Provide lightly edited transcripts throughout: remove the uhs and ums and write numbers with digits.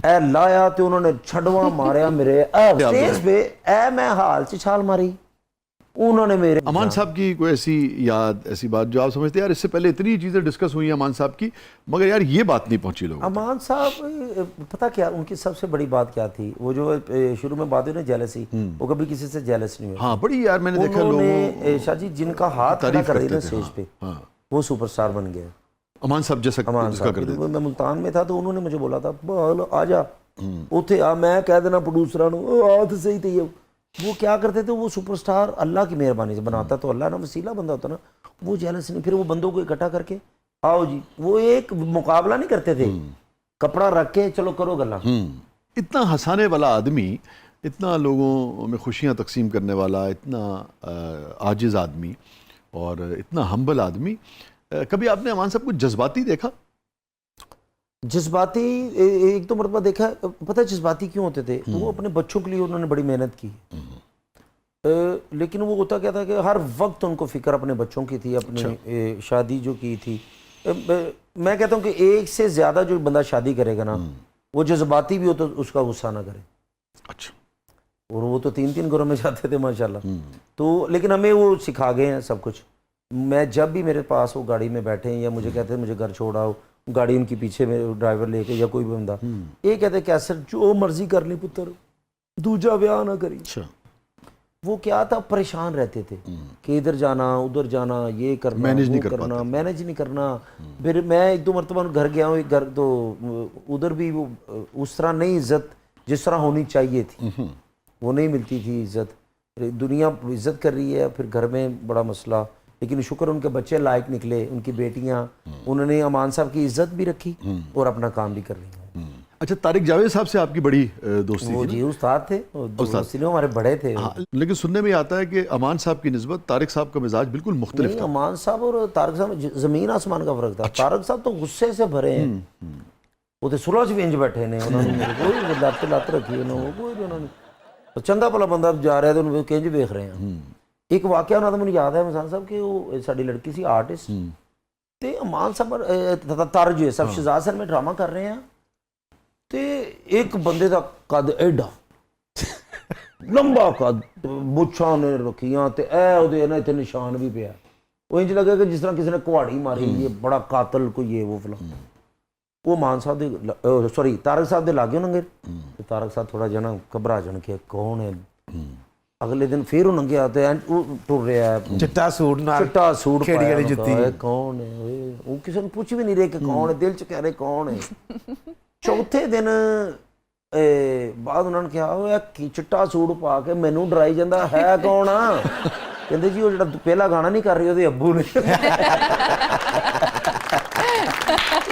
ਐ ਲਾਇਆ ਤੇ ਉਹਨਾਂ ਨੇ ਛੜਵਾ ਮਾਰਿਆ ਮੇਰੇ स्टेज पे ऐ मैं हाल से छाल मारी उन्होंने मेरे। अमान साहब की कोई ऐसी याद, ऐसी बात जो आप समझते हैं यार इससे पहले इतनी चीज़ें डिस्कस हुई हैं अमान साहब की, मगर यार ये बात नहीं पहुंची लोगों तक। अमान साहब पता क्या उनकी सबसे बड़ी बात क्या थी, वो जो शुरू में बात हुई ना जेलसी, वो कभी किसी से जेलस नहीं हुए। हाँ बड़ी यार मैंने देखा लोगों शाह जी जिनका हाथ खड़ा कर दिया ना स्टेज पे वो सुपरस्टार बन गया। अमान साहब जैसा कर देते। मैं मुल्तान में था तो उन्होंने मुझे बोला था बोल आ जा उठे आ, मैं कह देना प्रोड्यूसर हाथ सही थे। वो क्या करते थे, वो सुपरस्टार अल्लाह की मेहरबानी से बनाता तो अल्लाह ना वसीला बंदा होता ना, वो जेलस नहीं। फिर वो बंदों को इकट्ठा करके आओ जी, वो एक मुकाबला नहीं करते थे, कपड़ा रख के चलो करो गल्ला। इतना हंसाने वाला आदमी, इतना लोगों में खुशियाँ तकसीम करने वाला, इतना आजिज आदमी और इतना हम्बल आदमी, कभी आपने अमान साहब को जज्बाती देखा? जज्बाती एक तो मरतबा देखा। पता है जज्बाती क्यों होते थे? वो अपने बच्चों के लिए उन्होंने बड़ी मेहनत की, लेकिन वो होता क्या था कि हर वक्त उनको फिक्र अपने बच्चों की थी, अपनी शादी जो की थी। मैं कहता हूँ कि एक से ज़्यादा जो बंदा शादी करेगा ना, वो जज्बाती भी हो तो उसका गुस्सा ना करे। अच्छा। और वो तो 3-3 घरों में जाते थे माशाल्लाह। तो लेकिन हमें वो सिखा गए हैं सब कुछ। मैं जब भी मेरे पास वो गाड़ी में बैठे हैं या मुझे कहते हैं मुझे घर छोड़ाओ, गाड़ी उनकी पीछे में ड्राइवर लेके या कोई भी बंदा, ये कहते कैसे जो मर्जी कर ली पुत्र, दूजा ब्याह ना करी। वो क्या था, परेशान रहते थे कि इधर जाना उधर जाना, ये करना मैनेज नहीं करना। फिर मैं 1-2 मरतबा घर गया हूँ, घर तो उधर भी वो उस तरह नहीं इज्जत जिस तरह होनी चाहिए थी वो नहीं मिलती थी इज्जत। दुनिया इज्जत कर रही है, फिर घर में बड़ा मसला, लेकिन शुक्र उनके बच्चे लायक निकले, उनकी बेटियां, उन्होंने अमान साहब की इज्जत भी रखी और अपना काम भी कर रही हैं। अच्छा, तारिक जावेद साहब से आपकी बड़ी दोस्ती वो थी? जी उस्ताद थे, दोस्ती में हमारे बड़े थे। हाँ, लेकिन सुनने में आता है कि अमान साहब की निस्बत तारिक साहब का मिजाज बिल्कुल मुख्तलिफ था। अमान साहब और तारिक साहब जमीन आसमान का फर्क था। अच्छा। तारिक साहब तो गुस्से से भरे हैं, वो तो सुलह च बैठे ने, उन्होंने कोई लत रखी उन्होंने चंगा भला बंदा जा रहा है तो उन्होंने किंज वेख रहे हैं। एक वाकया उन्होंने मुझे याद है मसान साहब कि वो साड़ी लड़की सी आर्टिस्ट ते अमान साहब तारिक जो है सब शहजाद सर में ड्रामा कर रहे हैं ते एक बंदे का कद एडा लंबा कद, मुछां ने रखियां ते ऐ ओदे ना इत्थे निशान भी पिया। वो इंज लगे कि जिस तरह किसी ने कुहाड़ी मारी, ये बड़ा कातल कोई ये वो फलां। वो मान साहब दे सॉरी तारिक साहब दे लागे होणगे ते तारिक साहब थोड़ा जना घबरा जान के कौन है। अगले दिन फिर वो नंगे आते टुर रहा है, चिट्टा सूट पाया, कौन है वो, किसी ने पूछ भी नहीं रहे कि कौन है, दिल च कह रहे कौन है। चौथे दिन बाद उन्होंने कहा कि चिट्टा सूट पा के मैनू डराई जाता है कौन आ, कहते जी वो जो पहला गाना नहीं कर रही ਉਹਦੇ अब्बू ने।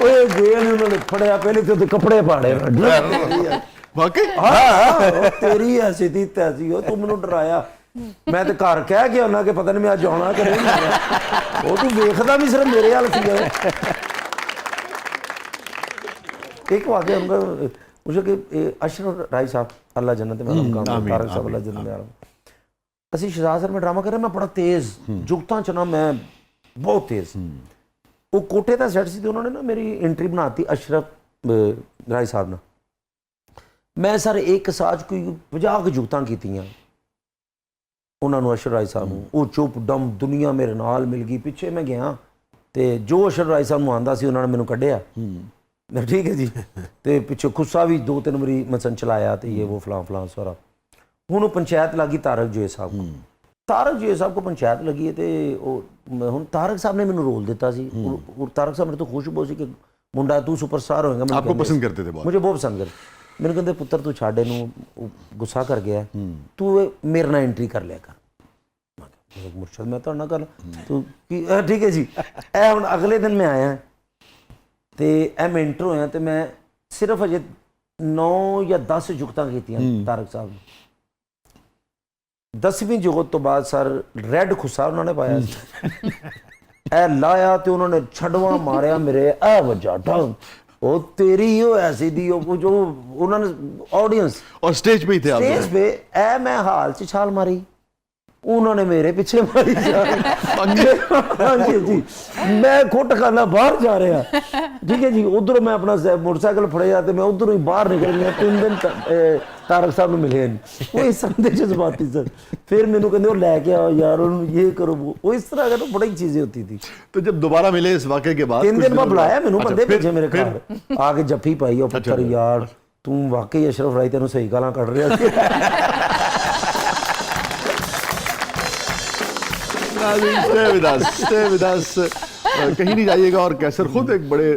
उन्होंने फड़िया पहले तो कपड़े पाड़े वाकई। हाँ तेरी ऐसी थी तैसी हो, तू मैनू डराया। मैं तो घर कह गया उन्हें कि पता नहीं मैं अज आना कि नहीं, वो तू वेखदा भी सिर्फ मेरे हाल सी। एक वाकया उनका मुझे कि अशरफ राय साहब अल्लाह जन्नत में आलम, तारिक साहब अल्लाह जन्नत में आलम, असी शहजाद सर में ड्रामा कर रहे, मैं बड़ा तेज जुगतां च ना, मैं बहुत तेज। वो कोठे का सैट सी ते उन्होंने ना मेरी एंट्री बनाती अशरफ राय साहब ने। मैं सर एक साज कोई 50 जुगतां कीतियां उन्होंने अशरफ राय साहब नूं, वो चुप डम दुनिया मेरे नाल मिल गई। पिछे मैं गया तो जो अशरफ राय साहब नूं आंदा सी उन्होंने मैनूं कढ़िया, ठीक है जी, तो पिछे खुस्सा भी 2-3 बारी मसन चलाया तो ये वो फलां सारा। हुण पंचायत लगी तारक जोए साहब को, तारक जोए साहब को पंचायत लगी है तो हुण तारक साहब ने मैनूं रोल दिता सी और तारक साहब मेरे तो खुश बहुत सी कि मुंडा तू सुपरस्टार होएगा। आपको पसंद करते थे बहुत? मुझे बहुत पसंद करते। मैंने कहते पुत्र तू छाड़ इनू, गुस्सा कर गया, तू मेरे नाल एंट्री कर लिया कर। मुर्शद मैं तो ना कर तू ठीक है जी। ए हुण अगले दिन मैं आया तो ए मैं एंटर होया तो मैं सिर्फ अजे 9 या 10 जुगतां कीतियां तारक साहब ने। 10वीं जुगत तो बाद सर रेड खुस्सा उन्होंने पाया ऐ लाया तो उन्होंने छड़वा मारिया मेरे ऐ वजा ढंग, वो तेरी हो ऐसी दी हो जो उन्होंने ऑडियंस और स्टेज पे ही थे, स्टेज पे ऐ मैं हाल से छाल मारी انہوں نے میرے پیچھے ماری جا ہاں جی میں کھٹ کھانا باہر جا رہا ٹھیک ہے جی ادھر میں اپنا موٹر سائیکل پھڑے جاتے میں ادھر ہی باہر نکل گیا 3 دن طارق صاحب نے ملے نہیں وہ اس طرح دے جذباتی سر پھر مینوں کہندے وہ لے کے آؤ یار یہ کرو وہ اس طرح کا بڑی چیزیں ہوتی تھی تو جب دوبارہ ملے اس واقعے کے بعد 3 دن بعد بلایا مینوں بندے پیچھے میرے گھر آ کے جفی پائی اور پتھر یار تم واقعی اشرف رائی تینوں صحیح گالاں کڈ رہا سی stay with us کہیں نہیں جائیے گا اور کیسر خود ایک بڑے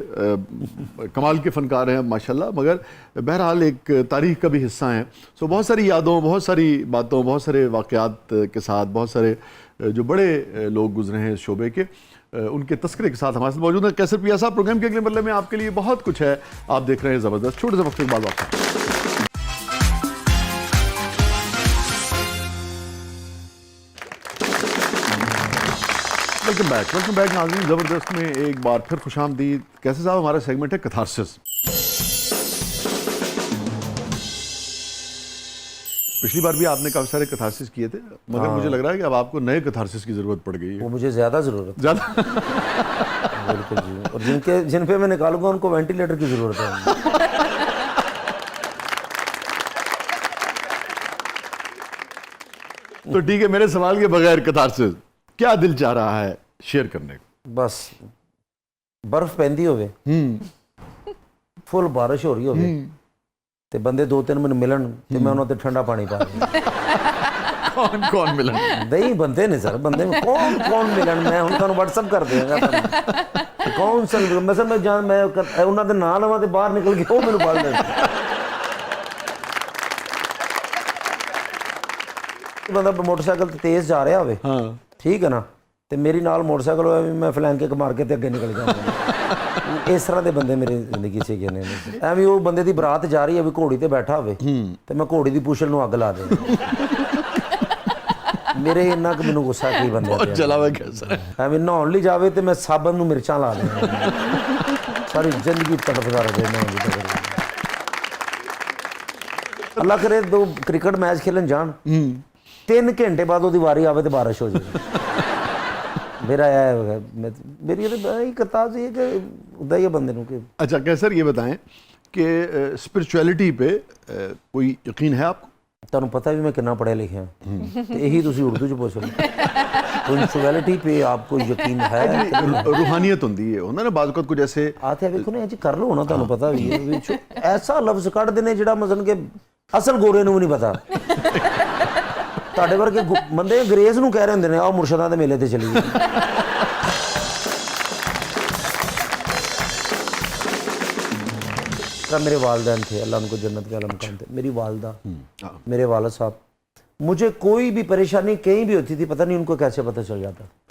کمال کے فنکار ہیں ماشاءاللہ مگر بہرحال ایک تاریخ کا بھی حصہ ہیں سو بہت ساری یادوں بہت ساری باتوں بہت سارے واقعات کے ساتھ بہت سارے جو بڑے لوگ گزرے ہیں اس شعبے کے ان کے تذکرے کے ساتھ ہمارے ساتھ موجود ہیں کیسر پیا صاحب پروگرام کے اگلے مرحلے میں آپ کے لیے بہت کچھ ہے آپ دیکھ رہے ہیں زبردست چھوٹے سے وقت کے بعد واپس ویلکم بیک ناظرین زبردست میں ایک بار پھر خوش آمدید کیسے صاحب ہمارا سیگمنٹ ہے کتھارسس پچھلی بار بھی آپ نے کافی سارے کتھارسس کیے تھے مگر مجھے لگ رہا ہے کہ اب آپ کو نئے کتھارسس کی ضرورت پڑ گئی ہے وہ مجھے زیادہ ضرورت زیادہ بالکل جی اور جن پہ میں نکالوں گا ان کو وینٹیلیٹر کی ضرورت ہے تو ٹھیک ہے میرے سوال کے بغیر کتھارسس کیا دل چاہ رہا ہے شیئر کرنے کو بس برف پہندی ہوئے فل بارش ہو رہی ہوئے تے بندے 2-3 منٹ ملن تے میں انہوں تے ٹھنڈا پانی پا دیں کون ملن نہیں بندے نے سر بندے میں کون ملن میں ہوں تھانوں واٹس ایپ کر دیں گا کون سا مثلا میں جان میں انہوں دے نال ہوا تے باہر نکل کے وہ میرے پال دیں بندہ موٹر سائیکل تیز جا رہا ہوئے ٹھیک ہے نا تے میری نال موٹر سائیکل ہوئے میں فلینک مار کے تے اگے نکل جاؤں اس طرح دے بندے میری زندگی سے گئے ایویں وہ بندے دی برات جا رہی ہے بھی گھوڑی تے بیٹھا ہوئے تے میں گھوڑی دی پوچھل نو اگ لا دیں میرے انہاں کہ مینوں غصہ کی بندے بہت چلا ہوا کیسا ایویں نہاؤن لی جاوے تے میں صابن نو مرچاں لا دیں ساری زندگی تڑپدا رہے میں اللہ کرے دو کرکٹ میچ کھیلن جان 3 گھنٹے بعد وہ واری آوے تو بارش ہو جائے میرا میری کرتاز یہ کہ ادا ہی بندے نو کہ اچھا کیسر یہ بتائیں کہ اسپرچویلٹی پہ کوئی یقین ہے آپ کو تمہیں پتہ بھی میں کتنا پڑھے لکھے ہیں یہی تسی اردو چ پوچھ لو اسپرچویلٹی پہ آپ کو یقین ہے روحانیت ہوندی ہے ہونا نا بعض اوقات کچھ ایسے آتے ویکھو نا کر لو نا تمہیں پتہ بھی ہے ایسا لفظ کڈ دینے جڑا مثلا کہ اصل گورے نو نہیں پتا تاڑے ورگے بندے انگریز نو کہہ رہے ہوندے نے آؤ مرشداں دے میلے تے چلیے میرے والدین تھے اللہ ان کو جنت کے عالم مقام تھے میری والدہ میرے والد صاحب مجھے کوئی بھی پریشانی کہیں بھی ہوتی تھی پتہ نہیں ان کو کیسے پتہ چل جاتا